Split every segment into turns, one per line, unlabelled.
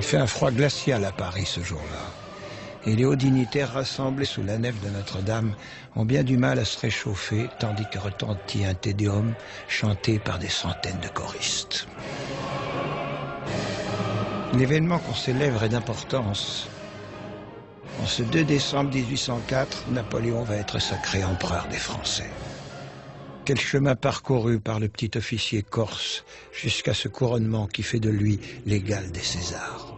fait un froid glacial à Paris ce jour-là. Et les hauts dignitaires rassemblés sous la nef de Notre-Dame ont bien du mal à se réchauffer, tandis que retentit un Te Deum chanté par des centaines de choristes. L'événement qu'on célèbre est d'importance. En ce 2 décembre 1804, Napoléon va être sacré empereur des Français. Quel chemin parcouru par le petit officier corse jusqu'à ce couronnement qui fait de lui l'égal des Césars.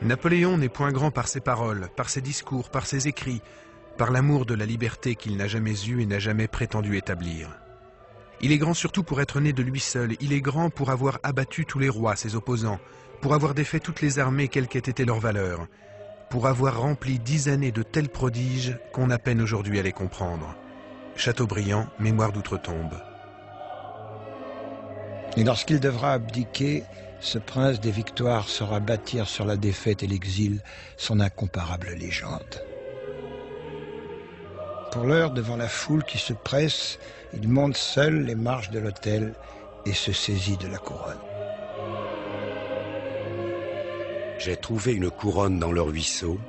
Napoléon n'est point grand par ses paroles, par ses discours, par ses écrits, par l'amour de la liberté qu'il n'a jamais eue et n'a jamais prétendu établir. Il est grand surtout pour être né de lui seul, il est grand pour avoir abattu tous les rois, ses opposants, pour avoir défait toutes les armées quelle qu'ait été leur valeur, pour avoir rempli 10 années de tels prodiges qu'on a peine aujourd'hui à les comprendre. Chateaubriand, Mémoire d'outre-tombe.
Et lorsqu'il devra abdiquer, ce prince des victoires saura bâtir sur la défaite et l'exil son incomparable légende. Pour l'heure, devant la foule qui se presse, il monte seul les marches de l'autel et se saisit de la couronne.
J'ai trouvé une couronne dans le ruisseau,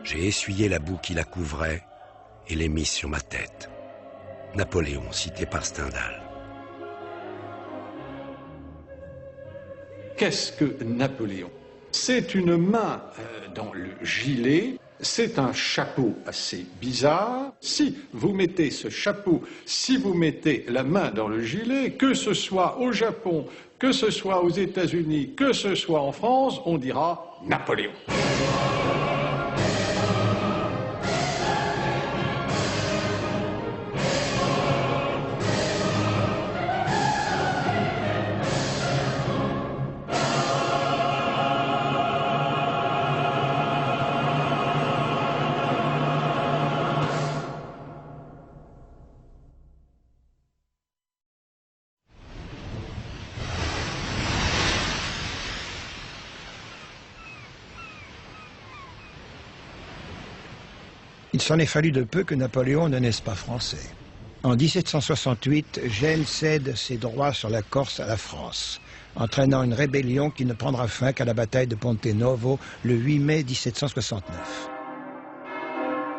j'ai essuyé la boue qui la couvrait et l'ai mise sur ma tête. Napoléon, cité par Stendhal.
Qu'est-ce que Napoléon? C'est une main dans le gilet, c'est un chapeau assez bizarre. Si vous mettez ce chapeau, si vous mettez la main dans le gilet, que ce soit au Japon, que ce soit aux États-Unis, que ce soit en France, on dira Napoléon.
Il s'en est fallu de peu que Napoléon ne naisse pas français. En 1768, Gênes cède ses droits sur la Corse à la France, entraînant une rébellion qui ne prendra fin qu'à la bataille de Ponte Novo le 8 mai 1769.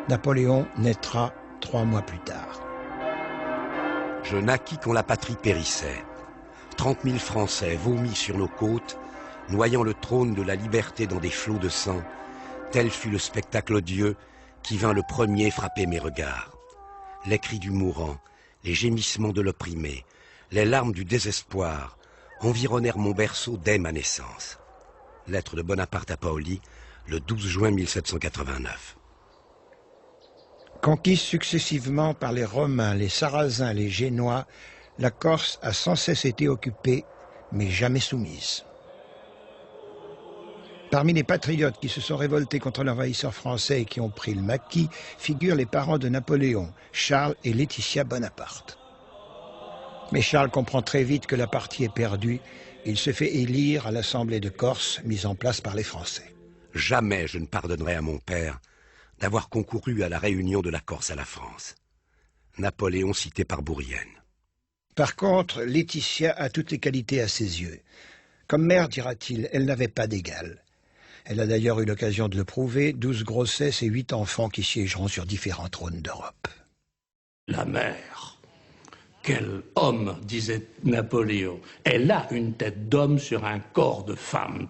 Napoléon naîtra 3 mois plus tard.
Je naquis quand la patrie périssait. 30 000 Français vomis sur nos côtes, noyant le trône de la liberté dans des flots de sang, tel fut le spectacle odieux qui vint le premier frapper mes regards. Les cris du mourant, les gémissements de l'opprimé, les larmes du désespoir environnèrent mon berceau dès ma naissance. Lettre de Bonaparte à Paoli, le 12 juin 1789.
Conquise successivement par les Romains, les Sarrasins, les Génois, la Corse a sans cesse été occupée, mais jamais soumise. Parmi les patriotes qui se sont révoltés contre l'envahisseur français et qui ont pris le maquis, figurent les parents de Napoléon, Charles et Laetitia Bonaparte. Mais Charles comprend très vite que la partie est perdue. Il se fait élire à l'Assemblée de Corse, mise en place par les Français.
Jamais je ne pardonnerai à mon père d'avoir concouru à la réunion de la Corse à la France. Napoléon cité par Bourrienne.
Par contre, Laetitia a toutes les qualités à ses yeux. Comme mère, dira-t-il, elle n'avait pas d'égal. Elle a d'ailleurs eu l'occasion de le prouver, 12 grossesses et 8 enfants qui siégeront sur différents trônes d'Europe.
La mère, quel homme, disait Napoléon. Elle a une tête d'homme sur un corps de femme.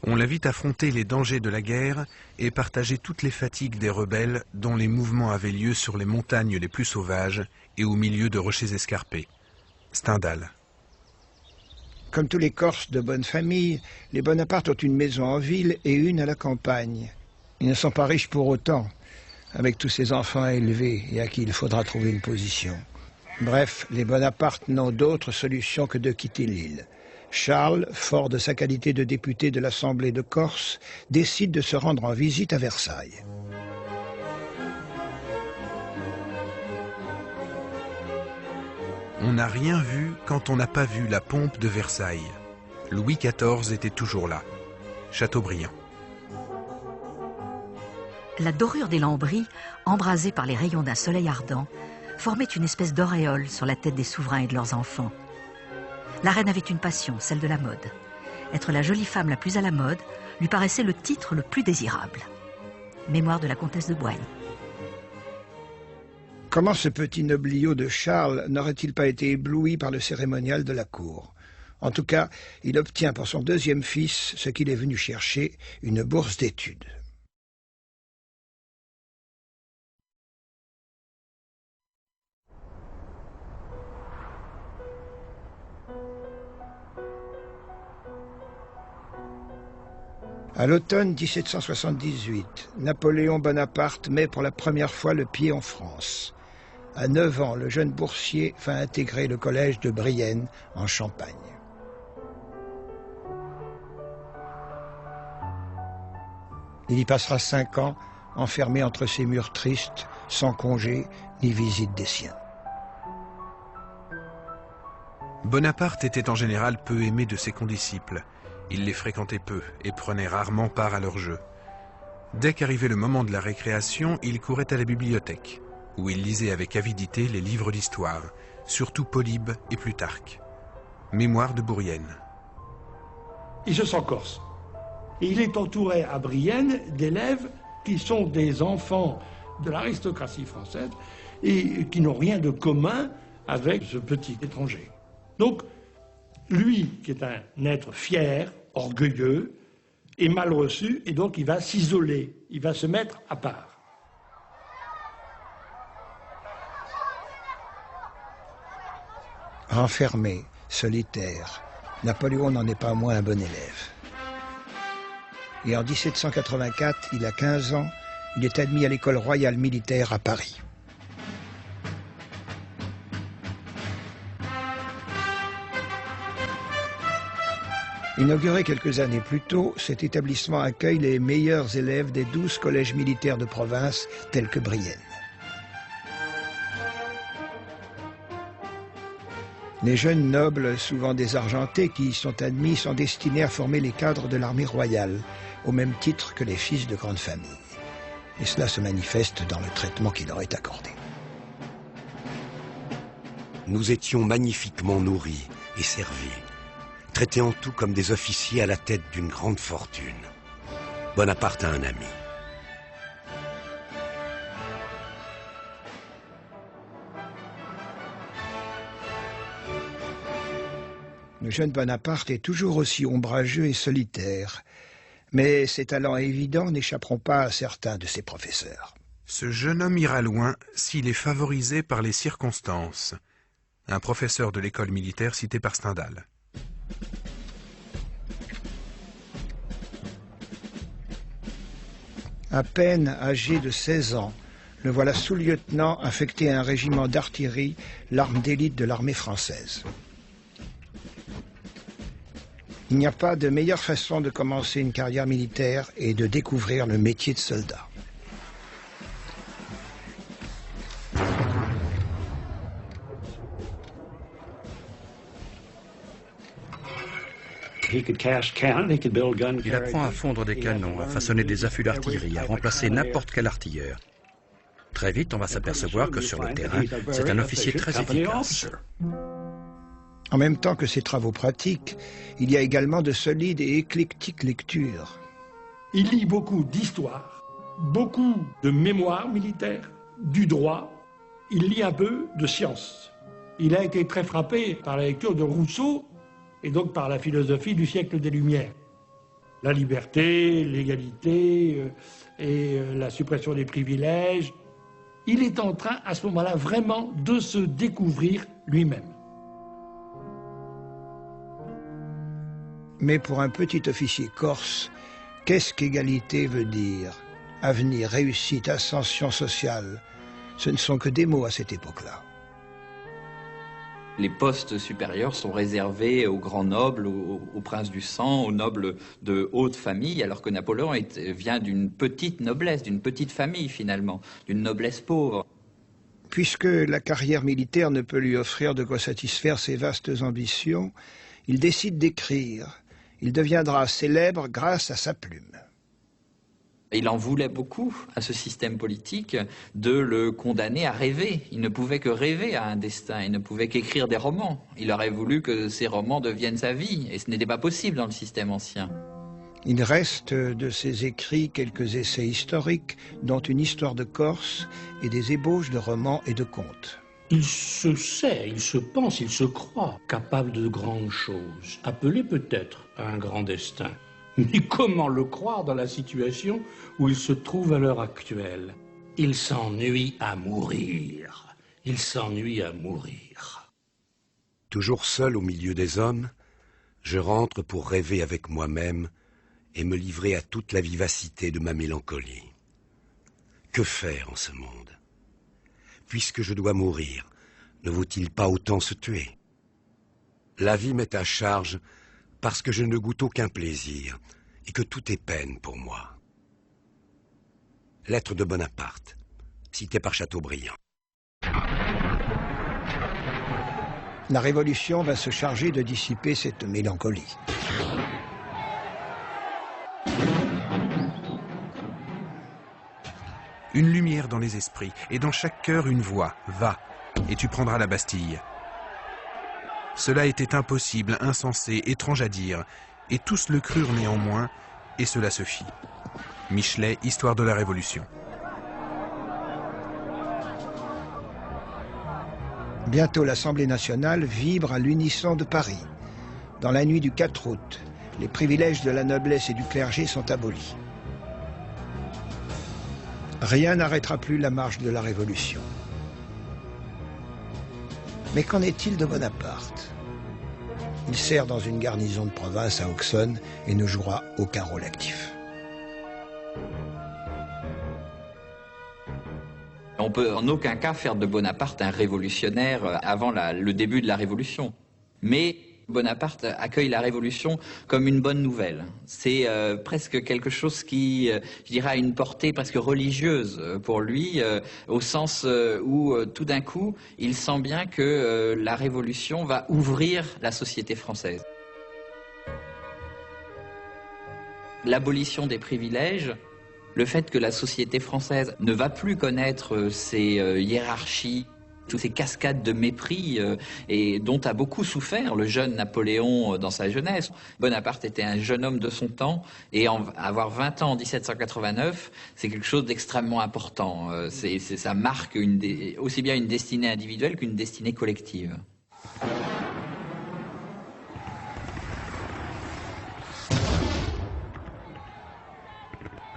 On la vit affronter les dangers de la guerre et partager toutes les fatigues des rebelles dont les mouvements avaient lieu sur les montagnes les plus sauvages et au milieu de rochers escarpés. Stendhal.
Comme tous les Corses de bonne famille, les Bonaparte ont une maison en ville et une à la campagne. Ils ne sont pas riches pour autant, avec tous ces enfants à élever et à qui il faudra trouver une position. Bref, les Bonaparte n'ont d'autre solution que de quitter l'île. Charles, fort de sa qualité de député de l'Assemblée de Corse, décide de se rendre en visite à Versailles.
On n'a rien vu quand on n'a pas vu la pompe de Versailles. Louis XIV était toujours là. Chateaubriand.
La dorure des lambris, embrasée par les rayons d'un soleil ardent, formait une espèce d'auréole sur la tête des souverains et de leurs enfants. la reine avait une passion, celle de la mode. Être la jolie femme la plus à la mode lui paraissait le titre le plus désirable. Mémoire de la comtesse de Boigne.
Comment ce petit nobliau de Charles n'aurait-il pas été ébloui par le cérémonial de la cour? En tout cas, il obtient pour son deuxième fils ce qu'il est venu chercher, une bourse d'études. À l'automne 1778, Napoléon Bonaparte met pour la première fois le pied en France. À 9 ans, le jeune boursier va intégrer le collège de Brienne, en Champagne. Il y passera 5 ans, enfermé entre ces murs tristes, sans congé ni visite des siens.
Bonaparte était en général peu aimé de ses condisciples. Il les fréquentait peu et prenait rarement part à leurs jeux. Dès qu'arrivait le moment de la récréation, il courait à la bibliothèque, où il lisait avec avidité les livres d'histoire, surtout Polybe et Plutarque. Mémoire de Bourrienne.
Il se sent corse. Et il est entouré à Brienne d'élèves qui sont des enfants de l'aristocratie française et qui n'ont rien de commun avec ce petit étranger. Donc, lui, qui est un être fier, orgueilleux, est mal reçu et donc il va s'isoler, il va se mettre à part.
Renfermé, solitaire, Napoléon n'en est pas moins un bon élève. Et en 1784, il a 15 ans, il est admis à l'école royale militaire à Paris. Inauguré quelques années plus tôt, cet établissement accueille les meilleurs élèves des 12 collèges militaires de province, tels que Brienne. Les jeunes nobles, souvent désargentés, qui y sont admis, sont destinés à former les cadres de l'armée royale, au même titre que les fils de grandes familles. Et cela se manifeste dans le traitement qui leur est accordé.
Nous étions magnifiquement nourris et servis, traités en tout comme des officiers à la tête d'une grande fortune. Bonaparte a un ami.
Le jeune Bonaparte est toujours aussi ombrageux et solitaire, mais ses talents évidents n'échapperont pas à certains de ses professeurs.
Ce jeune homme ira loin s'il est favorisé par les circonstances. Un professeur de l'école militaire cité par Stendhal.
À peine âgé de 16 ans, le voilà sous-lieutenant affecté à un régiment d'artillerie, l'arme d'élite de l'armée française. Il n'y a pas de meilleure façon de commencer une carrière militaire et de découvrir le métier de soldat.
Il apprend à fondre des canons, à façonner des affûts d'artillerie, à remplacer n'importe quel artilleur. Très vite, on va s'apercevoir que sur le terrain, c'est un officier très efficace.
En même temps que ces travaux pratiques, il y a également de solides et éclectiques lectures.
Il lit beaucoup d'histoire, beaucoup de mémoire militaire, du droit. Il lit un peu de science. Il a été très frappé par la lecture de Rousseau et donc par la philosophie du siècle des Lumières. La liberté, l'égalité et la suppression des privilèges. Il est en train, à ce moment-là, vraiment de se découvrir lui-même.
Mais pour un petit officier corse, qu'est-ce qu'égalité veut dire? Avenir, réussite, ascension sociale, ce ne sont que des mots à cette époque-là.
Les postes supérieurs sont réservés aux grands nobles, aux princes du sang, aux nobles de haute famille, alors que Napoléon vient d'une petite noblesse, d'une petite famille finalement, d'une noblesse pauvre.
Puisque la carrière militaire ne peut lui offrir de quoi satisfaire ses vastes ambitions, il décide d'écrire. Il deviendra célèbre grâce à sa plume.
Il en voulait beaucoup à ce système politique de le condamner à rêver. Il ne pouvait que rêver à un destin, il ne pouvait qu'écrire des romans. Il aurait voulu que ces romans deviennent sa vie, et ce n'était pas possible dans le système ancien.
Il reste de ses écrits quelques essais historiques, dont une histoire de Corse et des ébauches de romans et de contes.
Il se sait, il se pense, il se croit capable de grandes choses, appelé peut-être à un grand destin. Mais comment le croire dans la situation où il se trouve à l'heure actuelle? Il s'ennuie à mourir. Il s'ennuie à mourir.
Toujours seul au milieu des hommes, je rentre pour rêver avec moi-même et me livrer à toute la vivacité de ma mélancolie. Que faire en ce monde? Puisque je dois mourir, ne vaut-il pas autant se tuer? La vie m'est à charge parce que je ne goûte aucun plaisir et que tout est peine pour moi. Lettre de Bonaparte, citée par Chateaubriand.
La Révolution va se charger de dissiper cette mélancolie.
Une lumière dans les esprits, et dans chaque cœur une voix, va, et tu prendras la Bastille. Cela était impossible, insensé, étrange à dire, et tous le crurent néanmoins, et cela se fit. Michelet, Histoire de la Révolution.
Bientôt l'Assemblée nationale vibre à l'unisson de Paris. Dans la nuit du 4 août, les privilèges de la noblesse et du clergé sont abolis. Rien n'arrêtera plus la marche de la Révolution. Mais qu'en est-il de Bonaparte? Il sert dans une garnison de province à Auxonne et ne jouera aucun rôle actif.
On peut en aucun cas faire de Bonaparte un révolutionnaire avant le début de la Révolution. Mais Bonaparte accueille la Révolution comme une bonne nouvelle. C'est presque quelque chose qui, je dirais, a une portée presque religieuse pour lui, au sens où tout d'un coup, il sent bien que la Révolution va ouvrir la société française. L'abolition des privilèges, le fait que la société française ne va plus connaître ces hiérarchies, toutes ces cascades de mépris et dont a beaucoup souffert le jeune Napoléon dans sa jeunesse. Bonaparte était un jeune homme de son temps et avoir 20 ans en 1789, c'est quelque chose d'extrêmement important. Ça marque aussi bien une destinée individuelle qu'une destinée collective.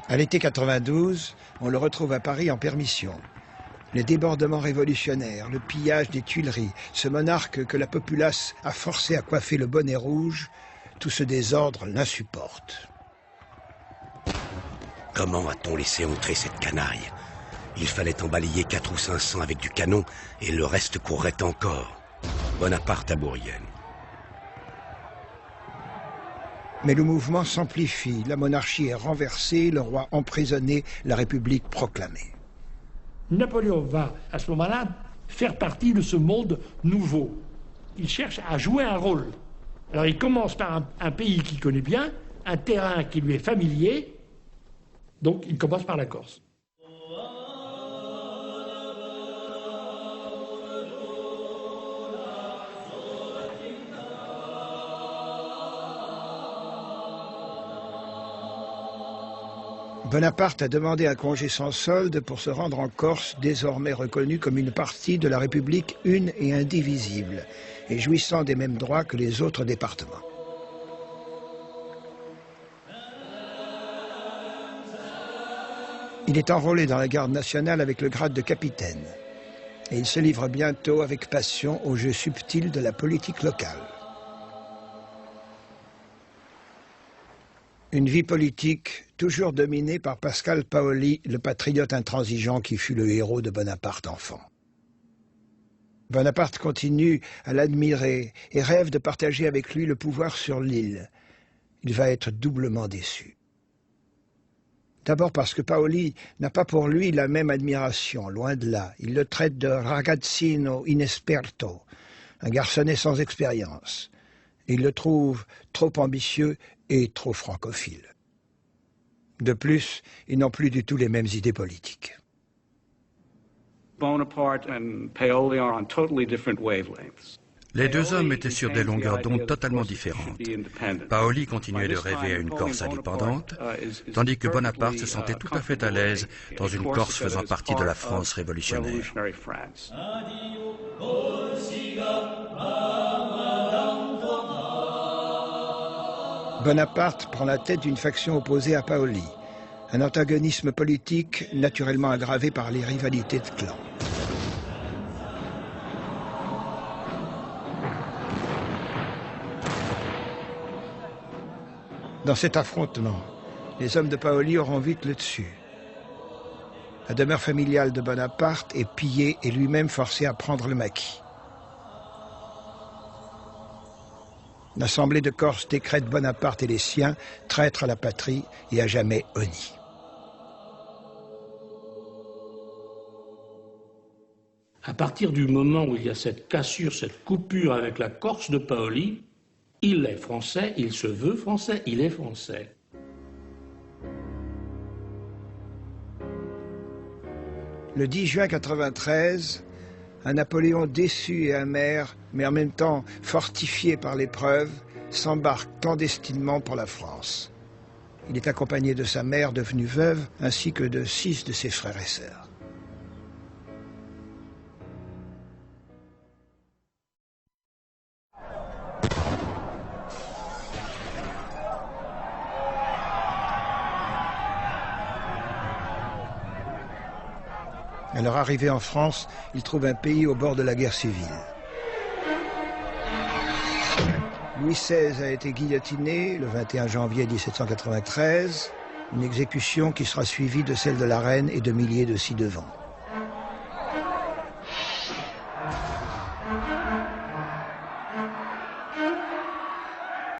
À l'été 92, on le retrouve à Paris en permission. Les débordements révolutionnaires, le pillage des Tuileries, ce monarque que la populace a forcé à coiffer le bonnet rouge, tout ce désordre l'insupporte.
Comment a-t-on laissé entrer cette canaille? Il fallait en balayer 400 ou 500 avec du canon et le reste courrait encore. Bonaparte à Bourrienne.
Mais le mouvement s'amplifie, la monarchie est renversée, le roi emprisonné, la République proclamée.
Napoléon va, à ce moment-là, faire partie de ce monde nouveau. Il cherche à jouer un rôle. Alors il commence par un pays qu'il connaît bien, un terrain qui lui est familier, donc il commence par la Corse.
Bonaparte a demandé un congé sans solde pour se rendre en Corse, désormais reconnue comme une partie de la République une et indivisible, et jouissant des mêmes droits que les autres départements. Il est enrôlé dans la garde nationale avec le grade de capitaine, et il se livre bientôt avec passion au jeu subtil de la politique locale. Une vie politique toujours dominée par Pascal Paoli, le patriote intransigeant qui fut le héros de Bonaparte enfant. Bonaparte continue à l'admirer et rêve de partager avec lui le pouvoir sur l'île. Il va être doublement déçu. D'abord parce que Paoli n'a pas pour lui la même admiration, loin de là. Il le traite de ragazzino inesperto, un garçonnet sans expérience. Il le trouve trop ambitieux et trop francophile. De plus, ils n'ont plus du tout les mêmes idées politiques.
Bonaparte and Paoli are on totally different wavelengths.
Les deux hommes étaient sur des longueurs d'onde totalement différentes. Paoli continuait de rêver à une Corse indépendante, tandis que Bonaparte se sentait tout à fait à l'aise dans une Corse faisant partie de la France révolutionnaire.
Bonaparte prend la tête d'une faction opposée à Paoli, un antagonisme politique naturellement aggravé par les rivalités de clans. Dans cet affrontement, les hommes de Paoli auront vite le dessus. La demeure familiale de Bonaparte est pillée et lui-même forcé à prendre le maquis. L'Assemblée de Corse décrète Bonaparte et les siens traîtres à la patrie et à jamais honnis.
À partir du moment où il y a cette cassure, cette coupure avec la Corse de Paoli, il est français, il se veut français, il est français.
Le 10 juin 1993, un Napoléon déçu et amer, mais en même temps fortifié par l'épreuve, s'embarque clandestinement pour la France. Il est accompagné de sa mère devenue veuve, ainsi que de 6 de ses frères et sœurs. À leur arrivée en France, ils trouvent un pays au bord de la guerre civile. Louis XVI a été guillotiné le 21 janvier 1793, une exécution qui sera suivie de celle de la reine et de milliers de ci-devant.